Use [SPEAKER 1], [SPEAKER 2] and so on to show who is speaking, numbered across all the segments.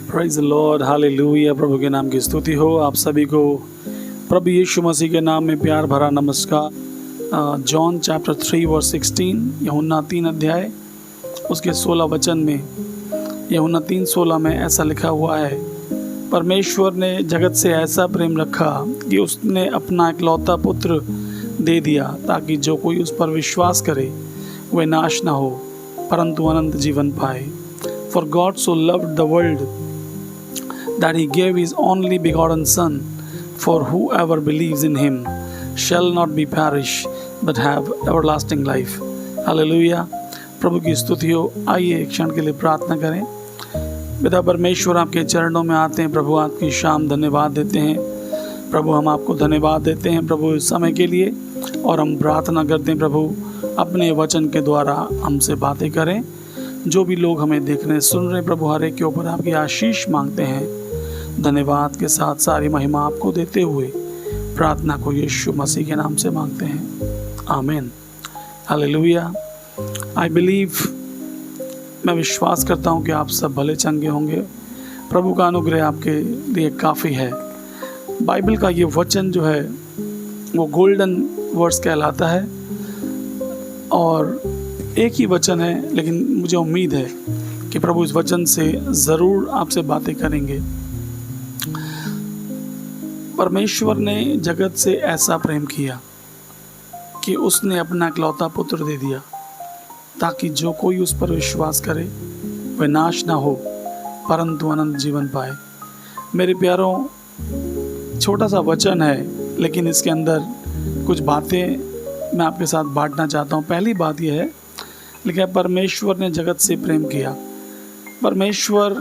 [SPEAKER 1] Praise the lord, hallelujah. प्रभु के नाम की स्तुति हो। आप सभी को प्रभु यीशु मसीह के नाम में प्यार भरा नमस्कार। जॉन चैप्टर 3 वर्स 16, यूहन्ना 3 अध्याय उसके 16 वचन में, यूहन्ना 3:16 में ऐसा लिखा हुआ है, परमेश्वर ने जगत से ऐसा प्रेम रखा कि उसने अपना इकलौता पुत्र दे दिया, ताकि जो कोई उस पर विश्वास करे वह नाश ना हो परंतु अनंत जीवन पाए। For God so loved the world that he gave his only begotten Son, for whoever believes in him shall not be perish but have everlasting life. Hallelujah. प्रभु की स्तुति हो। आइए एक क्षण के लिए प्रार्थना करें। पिता परमेश्वर, आपके चरणों में आते हैं प्रभु, आपकी शाम धन्यवाद देते हैं प्रभु। हम आपको धन्यवाद देते हैं प्रभु इस समय के लिए, और हम प्रार्थना करते हैं प्रभु अपने वचन के द्वारा हमसे बातें करें। जो भी लोग हमें देख रहे हैं, सुन रहे हैं प्रभु, हर एक के ऊपर आपकी आशीष मांगते हैं। धन्यवाद के साथ सारी महिमा आपको देते हुए प्रार्थना को यीशु मसीह के नाम से मांगते हैं, आमीन। हालेलुया। आई बिलीव, मैं विश्वास करता हूँ कि आप सब भले चंगे होंगे। प्रभु का अनुग्रह आपके लिए काफ़ी है। बाइबल का ये वचन जो है वो गोल्डन वर्ड्स कहलाता है, और एक ही वचन है, लेकिन मुझे उम्मीद है कि प्रभु इस वचन से ज़रूर आपसे बातें करेंगे। परमेश्वर ने जगत से ऐसा प्रेम किया कि उसने अपना इकलौता पुत्र दे दिया, ताकि जो कोई उस पर विश्वास करे वह नाश ना हो परंतु अनंत जीवन पाए। मेरे प्यारों, छोटा सा वचन है, लेकिन इसके अंदर कुछ बातें मैं आपके साथ बांटना चाहता हूँ। पहली बात यह है, लिखा है परमेश्वर ने जगत से प्रेम किया। परमेश्वर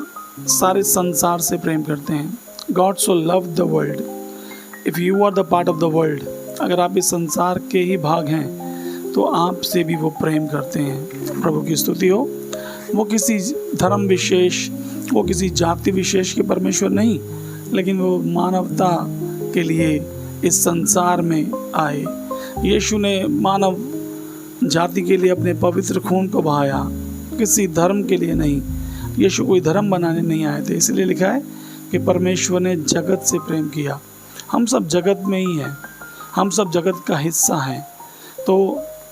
[SPEAKER 1] सारे संसार से प्रेम करते हैं। God so love the world. If you are the part of the world, अगर आप इस संसार के ही भाग हैं तो आपसे भी वो प्रेम करते हैं। प्रभु की स्तुति हो। वो किसी धर्म विशेष, वो किसी जाति विशेष के परमेश्वर नहीं, लेकिन वो मानवता के लिए इस संसार में आए। यीशु ने मानव जाति के लिए अपने पवित्र खून को बहाया, किसी धर्म के लिए नहीं। यीशु कोई धर्म बनाने नहीं आए थे। इसलिए लिखा है कि परमेश्वर ने जगत से प्रेम किया। हम सब जगत में ही हैं, हम सब जगत का हिस्सा हैं। तो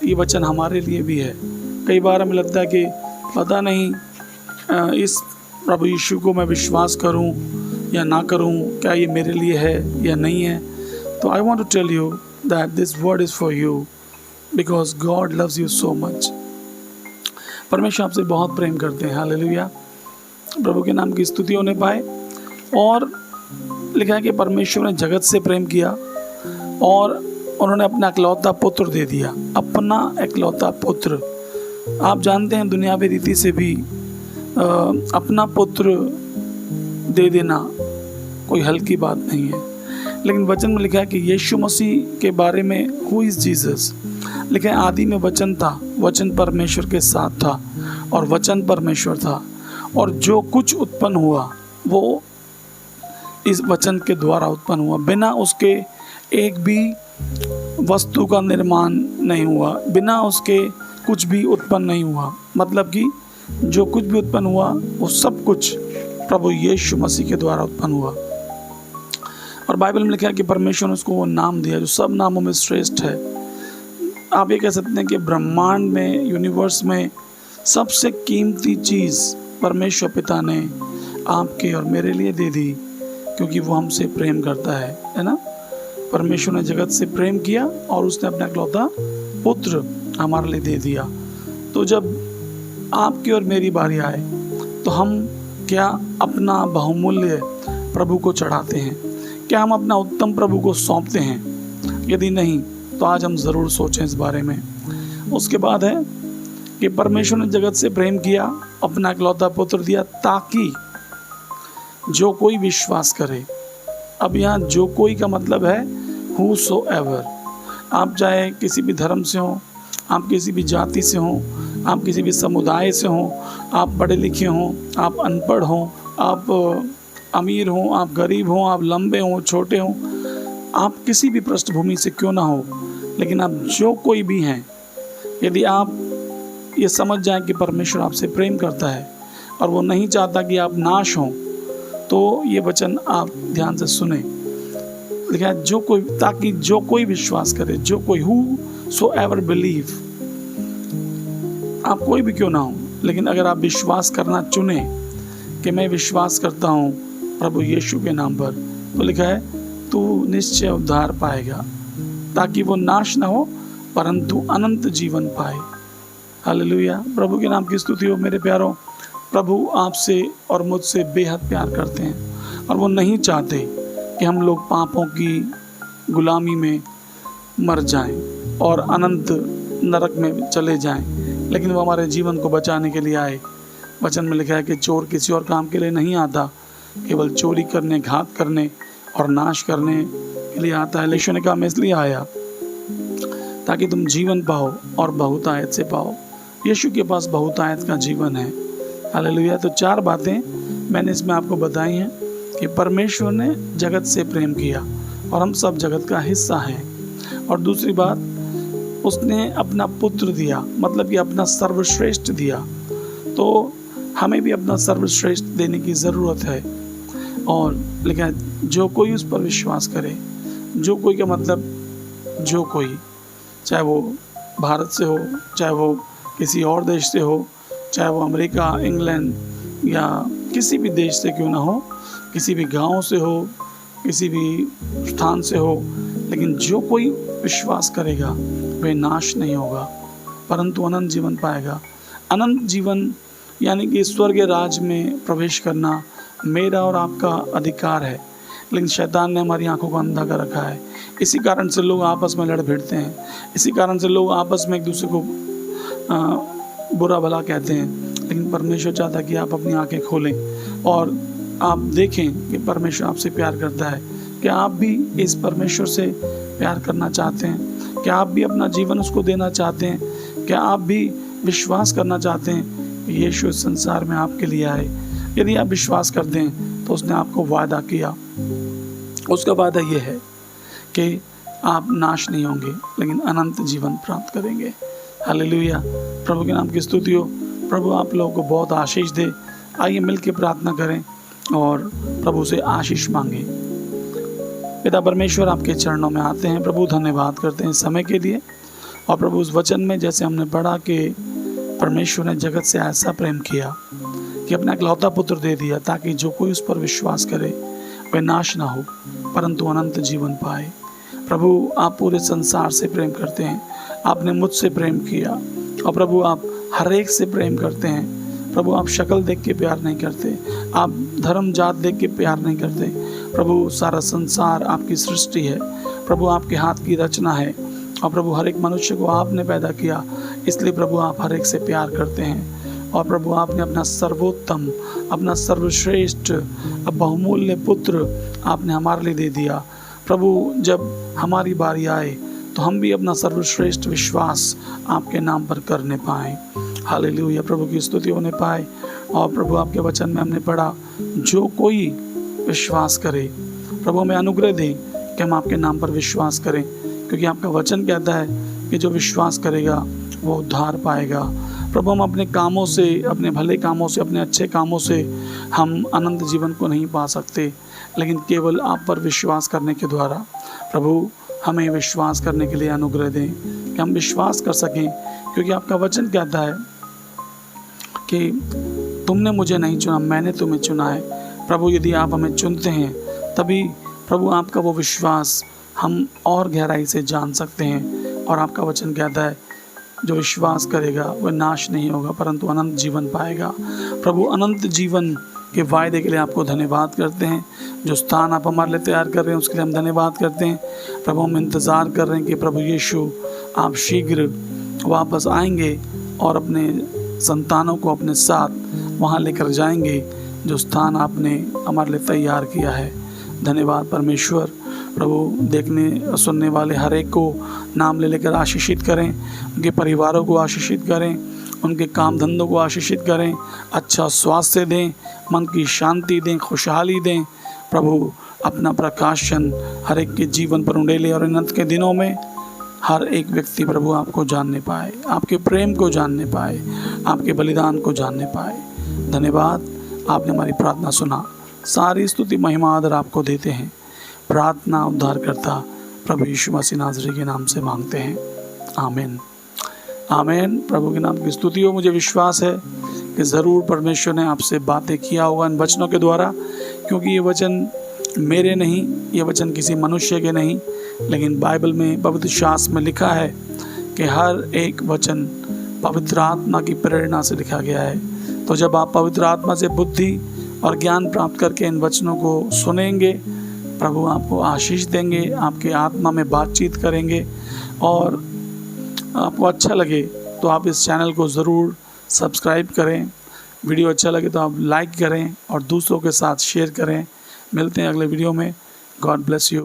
[SPEAKER 1] ये वचन हमारे लिए भी है। कई बार हमें लगता है कि पता नहीं इस प्रभु यीशु को मैं विश्वास करूं या ना करूं, क्या ये मेरे लिए है या नहीं है। तो I want to tell you that this word is for you, because God loves you so much. परमेश्वर आपसे बहुत प्रेम करते हैं। हालेलुया। प्रभु के नाम की स्तुति होने पाए। और लिखा है कि परमेश्वर ने जगत से प्रेम किया और उन्होंने अपना इकलौता पुत्र दे दिया। अपना इकलौता पुत्र। आप जानते हैं दुनियावी रीति से भी अपना पुत्र दे देना कोई हल्की बात नहीं है, लेकिन वचन में लिखा है कि यीशु मसीह के बारे में, हु इज़ जीसस, लिखा है आदि में वचन था, वचन परमेश्वर के साथ था और वचन परमेश्वर था, और जो कुछ उत्पन्न हुआ वो इस वचन के द्वारा उत्पन्न हुआ। बिना उसके एक भी वस्तु का निर्माण नहीं हुआ, बिना उसके कुछ भी उत्पन्न नहीं हुआ। मतलब कि जो कुछ भी उत्पन्न हुआ वो सब कुछ प्रभु यीशु मसीह के द्वारा उत्पन्न हुआ। और बाइबल में लिखा है कि परमेश्वर ने उसको वो नाम दिया जो सब नामों में श्रेष्ठ है। आप ये कह सकते हैं कि ब्रह्मांड में, यूनिवर्स में सबसे कीमती चीज़ परमेश्वर पिता ने आपके और मेरे लिए दे दी, क्योंकि वो हमसे प्रेम करता है ना। परमेश्वर ने जगत से प्रेम किया और उसने अपना इकलौता पुत्र हमारे लिए दे दिया। तो जब आपकी और मेरी बारी आए तो हम क्या अपना बहुमूल्य प्रभु को चढ़ाते हैं? क्या हम अपना उत्तम प्रभु को सौंपते हैं? यदि नहीं तो आज हम ज़रूर सोचें इस बारे में। उसके बाद है कि परमेश्वर ने जगत से प्रेम किया, अपना इकलौता पुत्र दिया, ताकि जो कोई विश्वास करे। अब यहाँ जो कोई का मतलब है whosoever। आप चाहे किसी भी धर्म से हो, आप किसी भी जाति से हो, आप किसी भी समुदाय से हो, आप पढ़े लिखे हों, आप अनपढ़ हों, आप अमीर हों, आप गरीब हों, आप लंबे हों, छोटे हों, आप किसी भी पृष्ठभूमि से क्यों ना हो, लेकिन आप जो कोई भी हैं, यदि आप ये समझ जाएं कि परमेश्वर आपसे प्रेम करता है और वो नहीं चाहता कि आप नाश हों, तो ये वचन आप ध्यान से सुने। लिखा है जो कोई, ताकि जो कोई विश्वास करे, जो कोई, हु सो एवर बिलीव, आप कोई भी क्यों ना हो, लेकिन अगर आप विश्वास करना चुने कि मैं विश्वास करता हूँ प्रभु यीशु के नाम पर, तो लिखा है तू निश्चय उद्धार पाएगा, ताकि वो नाश ना हो परंतु अनंत जीवन पाए। हालेलुया, प्रभु के नाम की स्तुति हो। मेरे प्यारों, प्रभु आपसे और मुझसे बेहद प्यार करते हैं और वो नहीं चाहते कि हम लोग पापों की गुलामी में मर जाएं और अनंत नरक में चले जाएं, लेकिन वो हमारे जीवन को बचाने के लिए आए। वचन में लिखा है कि चोर किसी और काम के लिए नहीं आता, केवल चोरी करने, घात करने और नाश करने के लिए आता है। यीशु ने कहा मैं इसलिए आया ताकि तुम जीवन पाओ और बहुतायत से पाओ। यीशु के पास बहुतायत का जीवन है। हालेलुया। तो 4 बातें मैंने इसमें आपको बताई हैं कि परमेश्वर ने जगत से प्रेम किया और हम सब जगत का हिस्सा हैं। और दूसरी बात, उसने अपना पुत्र दिया, मतलब कि अपना सर्वश्रेष्ठ दिया। तो हमें भी अपना सर्वश्रेष्ठ देने की ज़रूरत है। और लेकिन जो कोई उस पर विश्वास करे, जो कोई का मतलब जो कोई, चाहे वो भारत से हो, चाहे वो किसी और देश से हो, चाहे वो अमेरिका, इंग्लैंड या किसी भी देश से क्यों ना हो, किसी भी गांव से हो, किसी भी स्थान से हो, लेकिन जो कोई विश्वास करेगा वह नाश नहीं होगा परंतु अनंत जीवन पाएगा। अनंत जीवन यानी कि स्वर्ग राज में प्रवेश करना मेरा और आपका अधिकार है, लेकिन शैतान ने हमारी आंखों को अंधा कर रखा है। इसी कारण से लोग आपस में लड़ भिड़ते हैं, इसी कारण से लोग आपस में एक दूसरे को बुरा भला कहते हैं। लेकिन परमेश्वर चाहता है कि आप अपनी आंखें खोलें और आप देखें कि परमेश्वर आपसे प्यार करता है। क्या आप भी इस परमेश्वर से प्यार करना चाहते हैं? क्या आप भी अपना जीवन उसको देना चाहते हैं? क्या आप भी विश्वास करना चाहते हैं कि यीशु इस संसार में आपके लिए आए? यदि आप विश्वास करते हैं तो उसने आपको वादा किया, उसका वादा यह है कि आप नाश नहीं होंगे लेकिन अनंत जीवन प्राप्त करेंगे। हालेलुया, प्रभु के नाम की स्तुति हो। प्रभु आप लोगों को बहुत आशीष दे। आइए मिल के प्रार्थना करें और प्रभु से आशीष मांगें। पिता परमेश्वर, आपके चरणों में आते हैं प्रभु, धन्यवाद करते हैं समय के लिए। और प्रभु उस वचन में जैसे हमने पढ़ा कि परमेश्वर ने जगत से ऐसा प्रेम किया कि अपना इकलौता पुत्र दे दिया ताकि जो कोई उस पर विश्वास करे वह नाश ना हो परंतु अनंत जीवन पाए। प्रभु आप पूरे संसार से प्रेम करते हैं, आपने मुझसे प्रेम किया और प्रभु आप हर एक से प्रेम करते हैं। प्रभु आप शक्ल देख के प्यार नहीं करते, आप धर्म जात देख के प्यार नहीं करते। प्रभु सारा संसार आपकी सृष्टि है, प्रभु आपके हाथ की रचना है और प्रभु हर एक मनुष्य को आपने पैदा किया, इसलिए प्रभु आप हर एक से प्यार करते हैं। और प्रभु आपने अपना सर्वोत्तम, अपना सर्वश्रेष्ठ, बहुमूल्य पुत्र आपने हमारे लिए दे दिया। प्रभु जब हमारी बारी आए तो हम भी अपना सर्वश्रेष्ठ विश्वास आपके नाम पर करने पाएँ। हालेलुया, प्रभु की स्तुति होने पाए। और प्रभु आपके वचन में हमने पढ़ा, जो कोई विश्वास करे, प्रभु हमें अनुग्रह दें कि हम आपके नाम पर विश्वास करें, क्योंकि आपका वचन कहता है कि जो विश्वास करेगा वो उद्धार पाएगा। प्रभु हम अपने कामों से, अपने भले कामों से, अपने अच्छे कामों से हम अनंत जीवन को नहीं पा सकते, लेकिन केवल आप पर विश्वास करने के द्वारा। प्रभु हमें विश्वास करने के लिए अनुग्रह दें कि हम विश्वास कर सकें, क्योंकि आपका वचन कहता है कि तुमने मुझे नहीं चुना, मैंने तुम्हें चुना है। प्रभु यदि आप हमें चुनते हैं तभी प्रभु आपका वो विश्वास हम और गहराई से जान सकते हैं। और आपका वचन कहता है जो विश्वास करेगा वह नाश नहीं होगा परंतु अनंत जीवन पाएगा। प्रभु अनंत जीवन के वायदे के लिए आपको धन्यवाद करते हैं। जो स्थान आप हमारे लिए तैयार कर रहे हैं उसके लिए हम धन्यवाद करते हैं। प्रभु हम इंतज़ार कर रहे हैं कि प्रभु यीशु आप शीघ्र वापस आएंगे और अपने संतानों को अपने साथ वहाँ लेकर जाएंगे जो स्थान आपने हमारे लिए तैयार किया है। धन्यवाद परमेश्वर। प्रभु देखने सुनने वाले हर एक को नाम ले लेकर आशीषित करें, उनके परिवारों को आशीषित करें, उनके काम धंधों को आशीषित करें, अच्छा स्वास्थ्य दें, मन की शांति दें, खुशहाली दें। प्रभु अपना प्रकाशन हर एक के जीवन पर उंडेले और अनंत के दिनों में हर एक व्यक्ति प्रभु आपको जानने पाए, आपके प्रेम को जानने पाए, आपके बलिदान को जानने पाए। धन्यवाद, आपने हमारी प्रार्थना सुना। सारी स्तुति महिमा आदर आपको देते हैं। प्रार्थना उद्धारकर्ता प्रभु यीशु मसीह नाज़री के नाम से मांगते हैं, आमीन। आमीन। प्रभु के नाम की स्तुति हो। मुझे विश्वास है कि ज़रूर परमेश्वर ने आपसे बातें किया होगा इन वचनों के द्वारा, क्योंकि ये वचन मेरे नहीं, ये वचन किसी मनुष्य के नहीं, लेकिन बाइबल में, पवित्र शास्त्र में लिखा है कि हर एक वचन पवित्र आत्मा की प्रेरणा से लिखा गया है। तो जब आप पवित्र आत्मा से बुद्धि और ज्ञान प्राप्त करके इन वचनों को सुनेंगे, प्रभु आपको आशीष देंगे, आपके आत्मा में बातचीत करेंगे, और आपको अच्छा लगे तो आप इस चैनल को ज़रूर सब्सक्राइब करें। वीडियो अच्छा लगे तो आप लाइक करें और दूसरों के साथ शेयर करें। मिलते हैं अगले वीडियो में। God bless you.